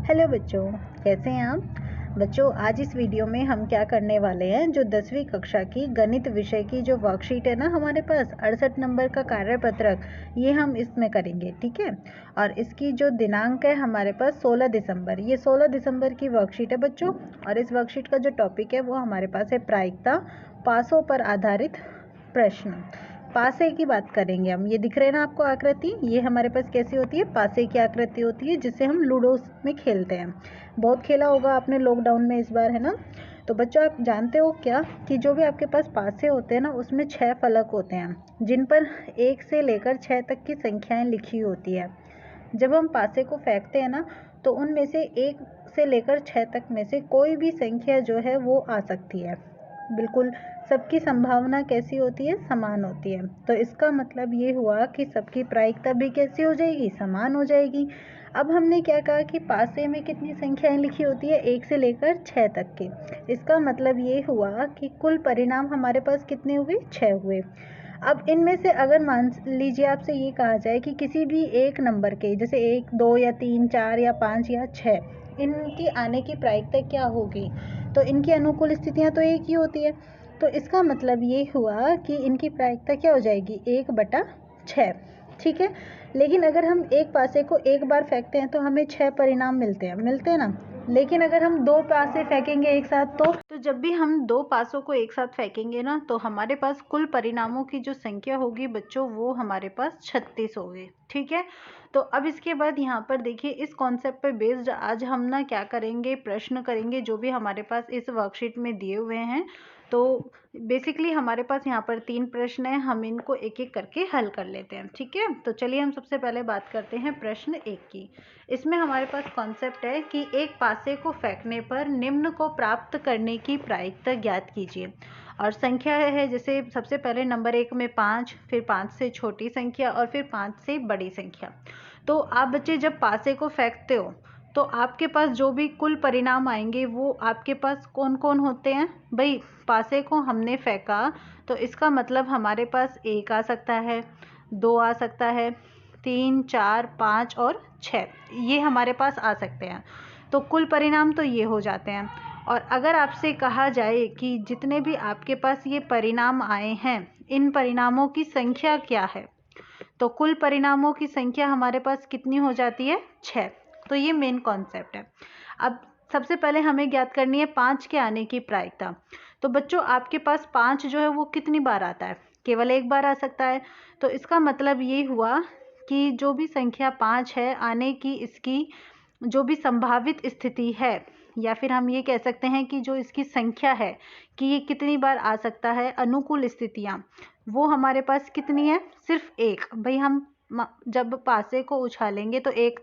Hello बच्चों, कैसे हैं आप। बच्चों, आज इस वीडियो में हम क्या करने वाले हैं, जो 10वीं कक्षा की गणित विषय की जो वर्कशीट है ना हमारे पास 68 नंबर का कार्यपत्रक, ये हम इसमें करेंगे। ठीक है। और इसकी जो दिनांक है हमारे पास 16 दिसंबर, ये 16 दिसंबर की वर्कशीट है बच्चों। और इस वर्कशीट का जो टॉपिक है वो हमारे पास है प्रायिकता, पासों पर आधारित प्रश्न। पासे की बात करेंगे हम। ये दिख रहे हैं ना आपको आकृति, ये हमारे पास कैसी होती है, पासे की आकृति होती है, जिसे हम लूडो में खेलते हैं। बहुत खेला होगा आपने लॉकडाउन में इस बार, है ना। तो बच्चों, आप जानते हो क्या कि जो भी आपके पास पासे होते हैं ना, उसमें 6 फलक होते हैं, जिन पर 1 से लेकर 6 तक की संख्याएं लिखी होती है। जब हम पासे को फेंकते हैं ना, तो उनमें से 1 से लेकर 6 तक में से कोई भी संख्या जो है वो आ सकती है। बिल्कुल सबकी संभावना कैसी होती है, समान होती है। तो इसका मतलब ये हुआ कि सबकी प्रायिकता भी कैसी हो जाएगी, समान हो जाएगी। अब हमने क्या कहा कि पासे में कितनी संख्याएं लिखी होती है, 1 से लेकर 6 तक की। इसका मतलब ये हुआ कि कुल परिणाम हमारे पास कितने हुए, 6 हुए। अब इनमें से अगर मान लीजिए आपसे ये कहा जाए कि किसी भी एक नंबर के, जैसे 1, 2 या 3, 4 या 5 या 6, इनकी आने की प्रायिकता क्या होगी, तो इनकी अनुकूल स्थितियां तो एक ही होती है। तो इसका मतलब ये हुआ कि इनकी प्रायिकता क्या हो जाएगी, 1/6। ठीक है। लेकिन अगर हम एक पासे को एक बार फेंकते हैं तो हमें 6 परिणाम मिलते हैं ना। लेकिन अगर हम 2 पासे फेंकेंगे एक साथ, तो जब भी हम 2 पासों को एक साथ फेंकेंगे ना, तो हमारे पास कुल परिणामों की जो संख्या होगी बच्चों, वो हमारे पास 36 होगी। ठीक है। तो अब इसके बाद यहाँ पर देखिए, इस कॉन्सेप्ट पे बेस्ड आज हम ना क्या करेंगे, प्रश्न करेंगे जो भी हमारे पास इस वर्कशीट में दिए हुए हैं। तो बेसिकली हमारे पास यहाँ पर 3 प्रश्न हैं, हम इनको एक एक करके हल कर लेते हैं। ठीक है। तो चलिए हम सबसे पहले बात करते हैं प्रश्न 1 की। इसमें हमारे पास कॉन्सेप्ट है कि एक पासे को फेंकने पर निम्न को प्राप्त करने की प्रायिकता ज्ञात कीजिए। और संख्या है जैसे सबसे पहले नंबर 1 में 5, फिर 5 से छोटी संख्या और फिर 5 से बड़ी संख्या। तो आप बच्चे जब पासे को फेंकते हो तो आपके पास जो भी कुल परिणाम आएंगे वो आपके पास कौन कौन होते हैं भाई। पासे को हमने फेंका तो इसका मतलब हमारे पास 1 आ सकता है, 2 आ सकता है, 3, 4, 5 और 6, ये हमारे पास आ सकते हैं। तो कुल परिणाम तो ये हो जाते हैं। और अगर आपसे कहा जाए कि जितने भी आपके पास ये परिणाम आए हैं, इन परिणामों की संख्या क्या है, तो कुल परिणामों की संख्या हमारे पास कितनी हो जाती है, 6। तो ये मेन कॉन्सेप्ट है। अब सबसे पहले हमें ज्ञात करनी है 5 के आने की प्रायिकता। तो बच्चों, आपके पास 5 जो है वो कितनी बार आता है, केवल 1 बार आ सकता है। तो इसका मतलब ये हुआ कि जो भी संख्या 5 है आने की, इसकी जो भी संभावित स्थिति है, या फिर हम ये कह सकते हैं कि जो इसकी संख्या है कि ये कितनी बार आ सकता है, अनुकूल स्थितियां, वो हमारे पास कितनी है, सिर्फ 1। भाई हम जब पासे को उछालेंगे तो 1,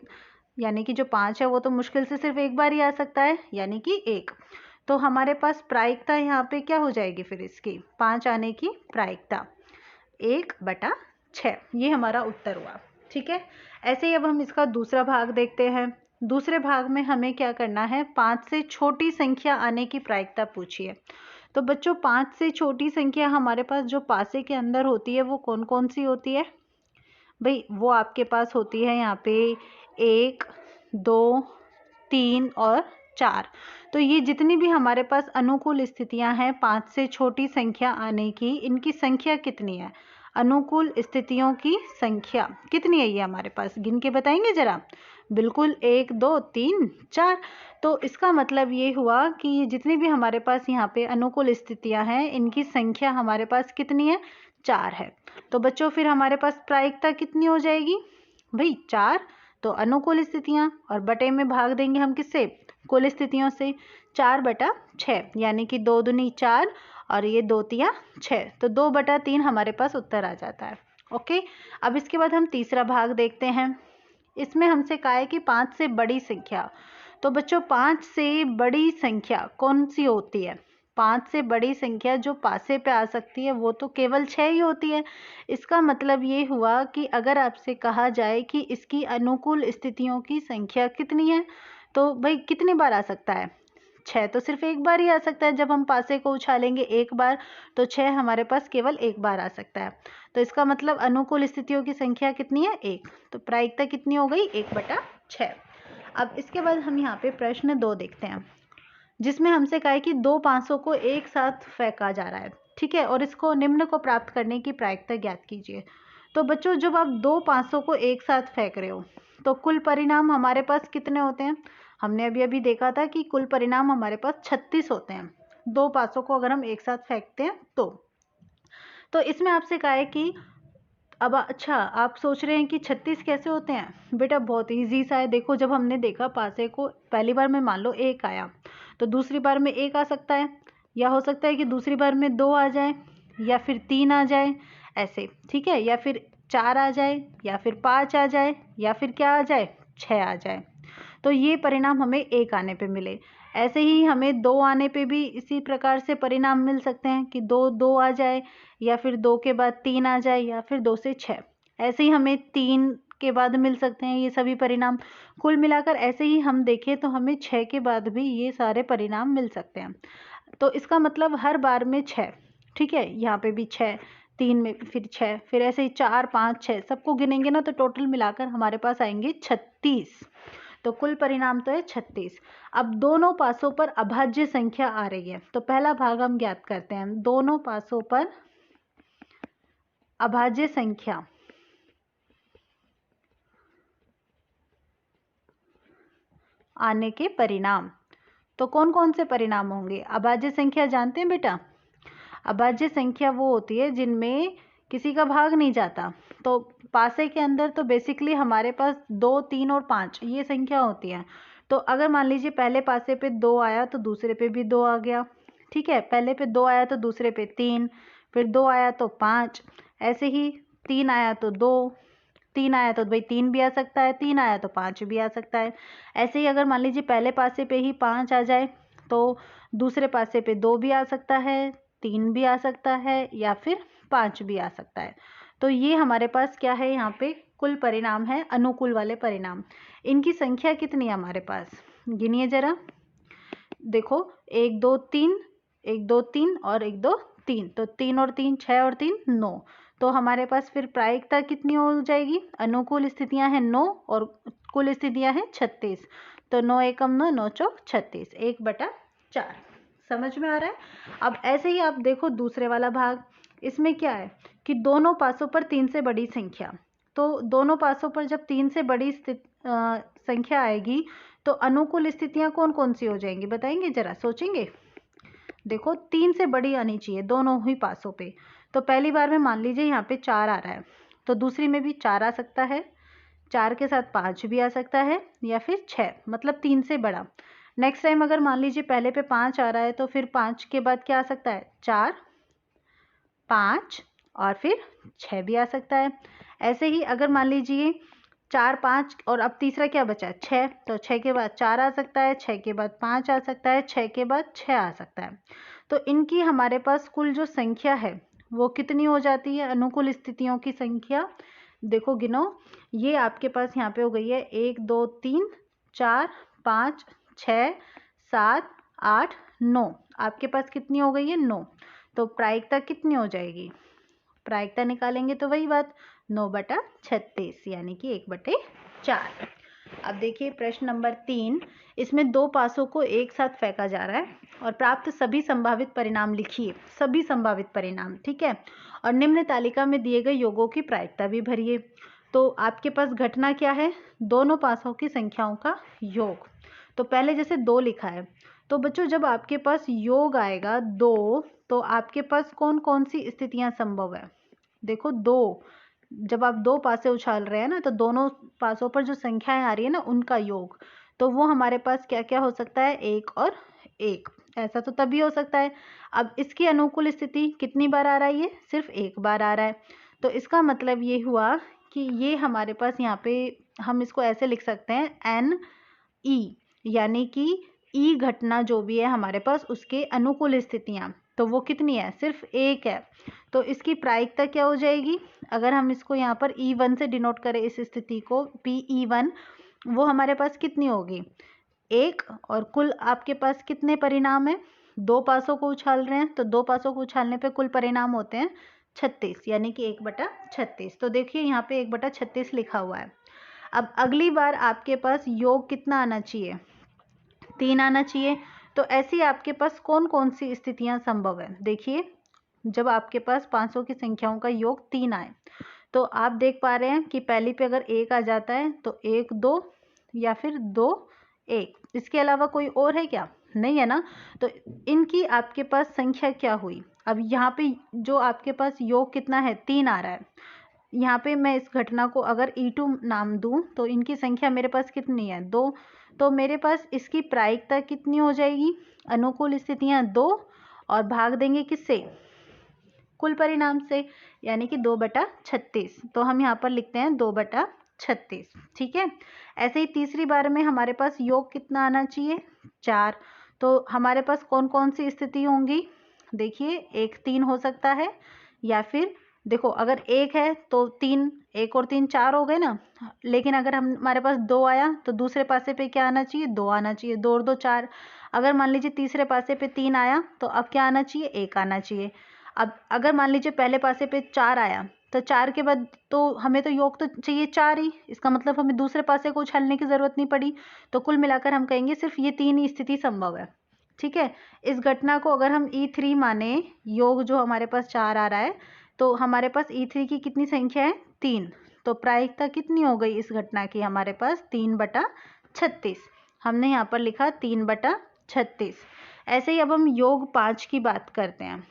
यानी कि जो 5 है वो तो मुश्किल से सिर्फ 1 बार ही आ सकता है, यानी कि 1। तो हमारे पास प्रायिकता यहाँ पे क्या हो जाएगी, फिर इसकी 5 आने की प्रायिकता 1/6, ये हमारा उत्तर हुआ। ठीक है। ऐसे ही अब हम इसका दूसरा भाग देखते हैं। दूसरे भाग में हमें क्या करना है, 5 से छोटी संख्या आने की प्रायिकता पूछी है। तो बच्चों, 5 से छोटी संख्या हमारे पास जो पासे के अंदर होती है वो कौन कौन सी होती है भाई। वो आपके पास होती है यहाँ पे 1, 2, 3 और 4। तो ये जितनी भी हमारे पास अनुकूल स्थितियां हैं 5 से छोटी संख्या आने की, इनकी संख्या कितनी है, अनुकूल स्थितियों की संख्या कितनी है, ये हमारे पास गिन के बताएंगे जरा। बिल्कुल, 1, 2, 3, 4। तो इसका मतलब ये हुआ कि ये जितनी भी हमारे पास यहाँ पे अनुकूल स्थितियां हैं, इनकी संख्या हमारे पास कितनी है, 4 है। तो बच्चों, फिर हमारे पास प्रायिकता कितनी हो जाएगी भाई, 4। तो अनुकूल स्थितियां, और बटे में भाग देंगे हम किससे, कुल स्थितियों से, 4/6, यानी कि 2 दूनी 4 और ये 2 तिया 6, तो 2/3 हमारे पास उत्तर आ जाता है। ओके। अब इसके बाद हम तीसरा भाग देखते हैं। इसमें हमसे कहा है कि 5 से बड़ी संख्या। तो बच्चों, 5 से बड़ी संख्या कौन सी होती है, 5 से बड़ी संख्या जो पासे पे आ सकती है वो तो केवल 6 ही होती है। इसका मतलब ये हुआ कि अगर आपसे कहा जाए कि इसकी अनुकूल स्थितियों की संख्या कितनी है, तो भाई कितनी बार आ सकता है, 6 तो सिर्फ 1 बार ही आ सकता है। जब हम पासे को उछालेंगे 1 बार, तो 6 हमारे पास केवल 1 बार आ सकता है। तो इसका मतलब अनुकूल स्थितियों की संख्या कितनी है, 1। तो प्रायिकता कितनी हो गई, 1/6। अब इसके बाद हम यहाँ पे प्रश्न 2 देखते हैं, जिसमें हमसे कहा है कि 2 500 को एक साथ फेंका जा रहा है, ठीक है, और इसको निम्न को प्राप्त करने की प्रायिकता ज्ञात कीजिए। तो बच्चों जब आप 2 500 को एक साथ फेंक रहे हो तो कुल परिणाम हमारे पास कितने होते हैं? हमने अभी अभी देखा था कि कुल परिणाम हमारे पास 36 होते हैं 2 500 को अगर हम एक साथ फेंकते हैं तो इसमें आपसे कहा है कि अब अच्छा आप सोच रहे हैं कि 36 कैसे होते हैं? बेटा बहुत ईजी सा है। देखो जब हमने देखा पासे को पहली बार में मान लो 1 आया तो दूसरी बार में 1 आ सकता है, या हो सकता है कि दूसरी बार में 2 आ जाए, या फिर 3 आ जाए, ऐसे, ठीक है, या फिर 4 आ जाए, या फिर 5 आ जाए, या फिर क्या आ जाए, 6 आ जाए। तो ये परिणाम हमें 1 आने पे मिले। ऐसे ही हमें 2 आने पे भी इसी प्रकार से परिणाम मिल सकते हैं कि 2 आ जाए, या फिर 2 के बाद 3 आ जाए, या फिर 2 से 6। ऐसे ही हमें 3 के बाद मिल सकते हैं ये सभी परिणाम। कुल मिलाकर ऐसे ही हम देखें तो हमें 6 के बाद भी ये सारे परिणाम मिल सकते हैं। तो इसका मतलब हर बार में 6, ठीक है, यहाँ पे भी 6, 3 में फिर 6, फिर ऐसे ही 4 5 6 सबको गिनेंगे ना तो टोटल मिलाकर हमारे पास आएंगे 36। तो कुल परिणाम तो है 36। अब दोनों पासों पर अभाज्य संख्या आ रही है तो पहला भाग हम ज्ञात करते हैं। दोनों पासों पर अभाज्य संख्या आने के परिणाम, तो कौन कौन से परिणाम होंगे? अभाज्य संख्या जानते हैं बेटा? अभाज्य संख्या वो होती है जिनमें किसी का भाग नहीं जाता। तो पासे के अंदर तो बेसिकली हमारे पास 2 3 और 5 ये संख्या होती है। तो अगर मान लीजिए पहले पासे पे 2 आया तो दूसरे पे भी 2 आ गया, ठीक है, पहले पे 2 आया तो दूसरे पे 3, फिर 2 आया तो 5, ऐसे ही 3 आया तो 2, 3 आया तो भाई 3 भी आ सकता है, 3 आया तो 5 भी आ सकता है। ऐसे ही अगर मान लीजिए पहले पासे पे ही 5 आ जाए तो दूसरे पासे पे 2 भी आ सकता है, 3 भी आ सकता है, या फिर 5 भी आ सकता है। तो ये हमारे पास क्या है, यहाँ पे कुल परिणाम है, अनुकूल वाले परिणाम। इनकी संख्या कितनी है हमारे पास? गिनिए जरा। देखो 1 2 3, 1 2 3 और 1 2 3, तो 3 और 3 6 और 3 9। तो हमारे पास फिर प्रायिकता कितनी हो जाएगी? अनुकूल स्थितियां हैं 9 और कुल स्थितियां हैं 36। तो 9 एकम 9, 9 चौक 36, 1/4। समझ में आ रहा है? अब ऐसे ही आप देखो दूसरे वाला भाग, इसमें क्या है कि दोनों पासों पर 3 से बड़ी संख्या। तो दोनों पासों पर जब 3 से बड़ी संख्या आएगी तो अनुकूल स्थितियां कौन कौन सी हो जाएंगी बताएंगे जरा, सोचेंगे। देखो 3 से बड़ी आनी चाहिए दोनों ही पासों पे। तो पहली बार में मान लीजिए यहाँ पे 4 आ रहा है तो दूसरी में भी 4 आ सकता है, 4 के साथ 5 भी आ सकता है, या फिर 6, मतलब 3 से बड़ा। नेक्स्ट टाइम अगर मान लीजिए पहले पे 5 आ रहा है तो फिर 5 के बाद क्या आ सकता है? 4 5 और फिर 6 भी आ सकता है। ऐसे ही अगर मान लीजिए 4 5 और अब तीसरा क्या बचा? 6, तो 6 के बाद 4 आ सकता है, 6 के बाद 5 आ सकता है, 6 के बाद 6 आ सकता है। तो इनकी हमारे पास कुल जो संख्या है वो कितनी हो जाती है? अनुकूल स्थितियों की संख्या देखो गिनो, ये आपके पास यहाँ पे हो गई है 1 2 3 4 5 6 7 8 9। आपके पास कितनी हो गई है? 9। तो प्रायिकता कितनी हो जाएगी? प्रायिकता निकालेंगे तो वही बात 9/36 यानी कि 1/4। अब देखिए प्रश्न नंबर 3, इसमें 2 पासों को एक साथ फेंका जा रहा है और प्राप्त सभी संभावित परिणाम लिखिए। सभी संभावित परिणाम, ठीक है, और निम्न तालिका में दिए गए योगों की प्रायिकता भी भरिए। तो आपके पास घटना क्या है? दोनों पासों की संख्याओं का योग। तो पहले जैसे 2 लिखा है तो बच्चों जब आपके पास योग आएगा 2 तो आपके पास कौन कौन सी स्थितियां संभव है? देखो 2, जब आप 2 पासे उछाल रहे हैं ना तो दोनों पासों पर जो संख्याएं आ रही है ना उनका योग, तो वो हमारे पास क्या क्या हो सकता है? 1 और 1। ऐसा तो तभी हो सकता है। अब इसकी अनुकूल स्थिति कितनी बार आ रही है? सिर्फ 1 बार आ रहा है। तो इसका मतलब ये हुआ कि ये हमारे पास यहाँ पे हम इसको ऐसे लिख सकते हैं एन ई, यानी कि ई घटना जो भी है हमारे पास उसके अनुकूल स्थितियां, तो वो कितनी है? सिर्फ 1 है। तो इसकी प्रायिकता क्या हो जाएगी? अगर हम इसको यहाँ पर E1 से डिनोट करें इस स्थिति को PE1, वो हमारे पास कितनी होगी? 1। और कुल आपके पास कितने परिणाम है? 2 पासों को उछाल रहे हैं तो 2 पासों को उछालने पे कुल परिणाम होते हैं 36, यानी कि 1/36। तो देखिए यहाँ पे 1/36 लिखा हुआ है। अब अगली बार आपके पास योग कितना आना चाहिए, 3 आना चाहिए। तो ऐसी आपके पास कौन कौन सी स्थितियां संभव है। देखिए, जब आपके पास 500 की संख्याओं का योग 3 आए, तो आप देख पा रहे हैं कि पहली पे अगर 1 आ जाता है तो 1 2 या फिर 2 1, इसके अलावा कोई और है क्या, नहीं है ना। तो इनकी आपके पास संख्या क्या हुई। अब यहाँ पे जो आपके पास योग कितना है, 3 आ रहा है। यहाँ पे मैं इस घटना को अगर E2 नाम दूं तो इनकी संख्या मेरे पास कितनी है, 2। तो मेरे पास इसकी प्रायिकता कितनी हो जाएगी, अनुकूल स्थितियां 2, और भाग देंगे किससे, कुल परिणाम से, यानी कि 2/36। तो हम यहाँ पर लिखते हैं 2/36। ठीक है। ऐसे ही तीसरी बार में हमारे पास योग कितना आना चाहिए, 4। तो हमारे पास कौन कौन सी स्थिति होंगी, देखिए 1 3 हो सकता है, या फिर देखो अगर 1 है तो 3, 1 और 3 4 हो गए ना। लेकिन अगर हमारे पास 2 आया तो दूसरे पासे पे क्या आना चाहिए, 2 आना चाहिए, 2 और 2 4। अगर मान लीजिए तीसरे पासे पे 3 आया तो अब क्या आना चाहिए, 1 आना चाहिए। अब अगर मान लीजिए पहले पासे पे 4 आया तो 4 के बाद तो हमें तो योग तो चाहिए 4 ही, इसका मतलब हमें दूसरे पासे को उछालने की जरूरत नहीं पड़ी। तो कुल मिलाकर हम कहेंगे सिर्फ ये 3 ही स्थिति संभव है। ठीक है। इस घटना को अगर हम E3 माने, योग जो हमारे पास 4 आ रहा है, तो हमारे पास E3 की कितनी संख्या है, 3। तो प्रायिकता कितनी हो गई इस घटना की, हमारे पास 3/36। हमने यहाँ पर लिखा 3/36। ऐसे ही अब हम योग 5 की बात करते हैं।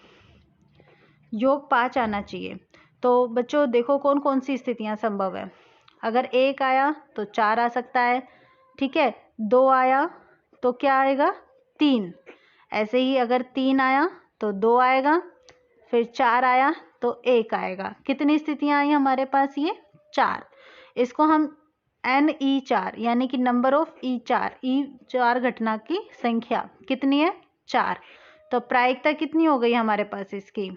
योग 5 आना चाहिए। तो बच्चों देखो कौन कौन सी स्थितियां संभव है। अगर 1 आया तो 4 आ सकता है। ठीक है। 2 आया तो क्या आएगा, 3। ऐसे ही अगर 3 आया तो 2 आएगा, फिर 4 आया तो 1 आएगा। कितनी स्थितियां आई हमारे पास, ये 4। इसको हम NE4 यानी कि नंबर ऑफ E4, E4 घटना की संख्या कितनी है, 4। तो प्रायिकता कितनी हो गई हमारे पास इसकी,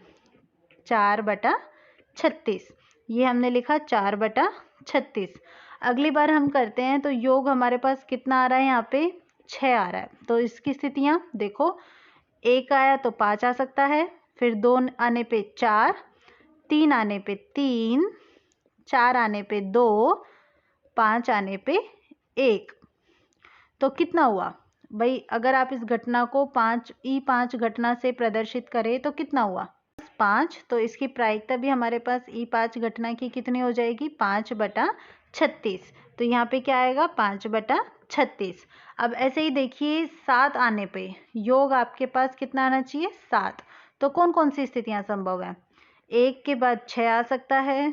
4/36। ये हमने लिखा 4/36। अगली बार हम करते हैं तो योग हमारे पास कितना आ रहा है, यहाँ पे 6 आ रहा है। तो इसकी स्थितियां देखो, 1 आया तो 5 आ सकता है, फिर 2 आने पे 4, 3 आने पे 3, 4 आने पे 2, 5 आने पे 1। तो कितना हुआ भाई, अगर आप इस घटना को E5 घटना से प्रदर्शित करें तो कितना हुआ, 5। तो इसकी प्रायिकता भी हमारे पास E5 घटना की कितनी हो जाएगी, 5/36। तो यहाँ पे क्या आएगा, 5/36। अब ऐसे ही देखिए 7 आने पे योग आपके पास कितना आना चाहिए, 7। तो कौन कौन सी स्थितियां संभव है, 1 के बाद 6 आ सकता है,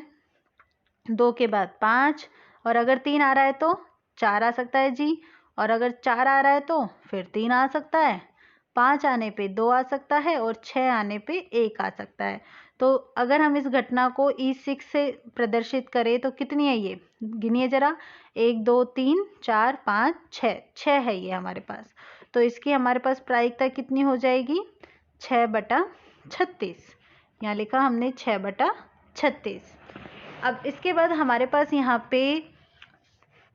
2 के बाद 5, और अगर 3 आ रहा है तो 4 आ सकता है जी, और अगर 4 आ रहा है तो फिर 3 आ सकता है, 5 आने पे 2 आ सकता है, और 6 आने पे 1 आ सकता है। तो अगर हम इस घटना को E6 से प्रदर्शित करें तो कितनी है ये, गिनिए जरा, 1 2 3 4 5 6, 6 है ये हमारे पास। तो इसकी हमारे पास प्रायिकता कितनी हो जाएगी, 6/36। यहाँ लिखा हमने 6/36। अब इसके बाद हमारे पास यहाँ पे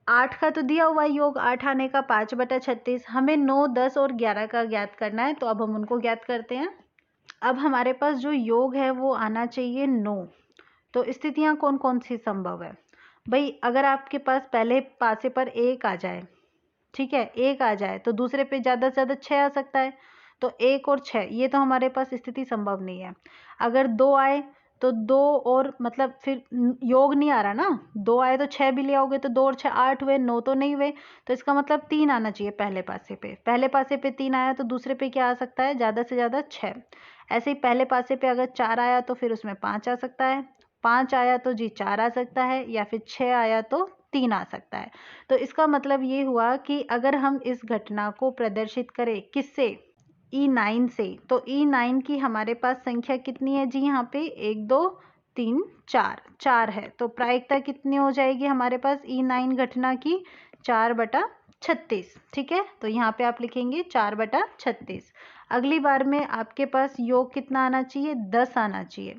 8 का तो दिया हुआ योग, 8 आने का 5/36। हमें 9 10 और 11 का ज्ञात करना है, तो अब हम उनको ज्ञात करते हैं। अब हमारे पास जो योग है वो आना चाहिए 9। तो स्थितियां कौन कौन सी संभव है भाई, अगर आपके पास पहले पासे पर 1 आ जाए, ठीक है, 1 आ जाए तो दूसरे पे ज़्यादा से ज़्यादा 6 आ सकता है। तो 1 और 6 ये तो हमारे पास स्थिति संभव नहीं है। अगर 2 आए तो 2 और मतलब फिर योग नहीं आ रहा ना, 2 आए तो 6 भी ले आओगे तो 2 और 6 8 हुए, 9 तो नहीं हुए। तो इसका मतलब 3 आना चाहिए पहले पासे पे। पहले पासे पे 3 आया तो दूसरे पे क्या आ सकता है, ज़्यादा से ज़्यादा 6। ऐसे ही पहले पासे पे अगर 4 आया तो फिर उसमें 5 आ सकता है, 5 आया तो जी 4 आ सकता है, या फिर 6 आया तो 3 आ सकता है। तो इसका मतलब ये हुआ कि अगर हम इस घटना को प्रदर्शित करें किससे, E9 से, तो E9 की हमारे पास संख्या कितनी है जी, यहाँ पे 1 2 3 4, 4 है। तो प्रायिकता कितनी हो जाएगी हमारे पास E9 घटना की, 4/36। ठीक है। तो यहाँ पे आप लिखेंगे 4/36। अगली बार में आपके पास योग कितना आना चाहिए, 10 आना चाहिए।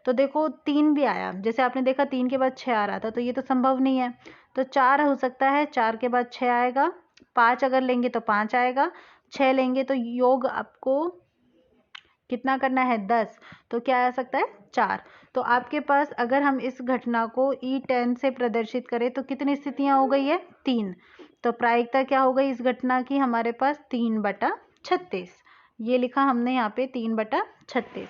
तो देखो 3 भी आया, जैसे आपने देखा 3 के बाद 6 आ रहा था, तो ये तो संभव नहीं है। तो 4 हो सकता है, 4 के बाद 6 आएगा, 5 अगर लेंगे तो 5 आएगा, 6 लेंगे तो योग आपको कितना करना है 10, तो क्या आ सकता है 4। तो आपके पास अगर हम इस घटना को E10 से प्रदर्शित करें तो कितनी स्थितियां हो गई है 3। तो प्रायिकता क्या हो गई इस घटना की हमारे पास 3/36। ये लिखा हमने यहाँ पे 3/36।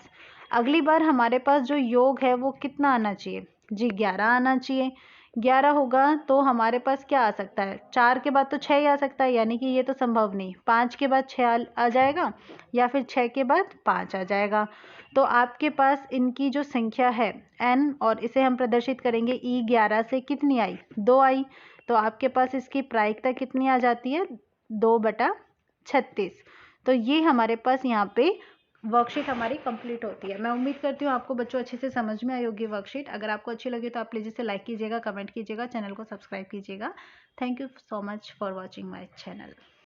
अगली बार हमारे पास जो योग है वो कितना आना चाहिए जी 11 आना चाहिए। 11 होगा तो हमारे पास क्या आ सकता है 4 के बाद तो 6 ही आ सकता है, यानी कि ये तो संभव नहीं। 5 के बाद 6 आ जाएगा या फिर 6 के बाद 5 आ जाएगा। तो आपके पास इनकी जो संख्या है n और इसे हम प्रदर्शित करेंगे E11 से कितनी आई 2 आई। तो आपके पास इसकी प्रायिकता कितनी आ जाती है 2/36। तो ये हमारे पास यहाँ पे वर्कशीट हमारी कंप्लीट होती है। मैं उम्मीद करती हूँ आपको बच्चों अच्छे से समझ में आई होगी वर्कशीट। अगर आपको अच्छी लगी तो आप प्लीज़ इसे लाइक कीजिएगा, कमेंट कीजिएगा, चैनल को सब्सक्राइब कीजिएगा। Thank you so much for watching my channel.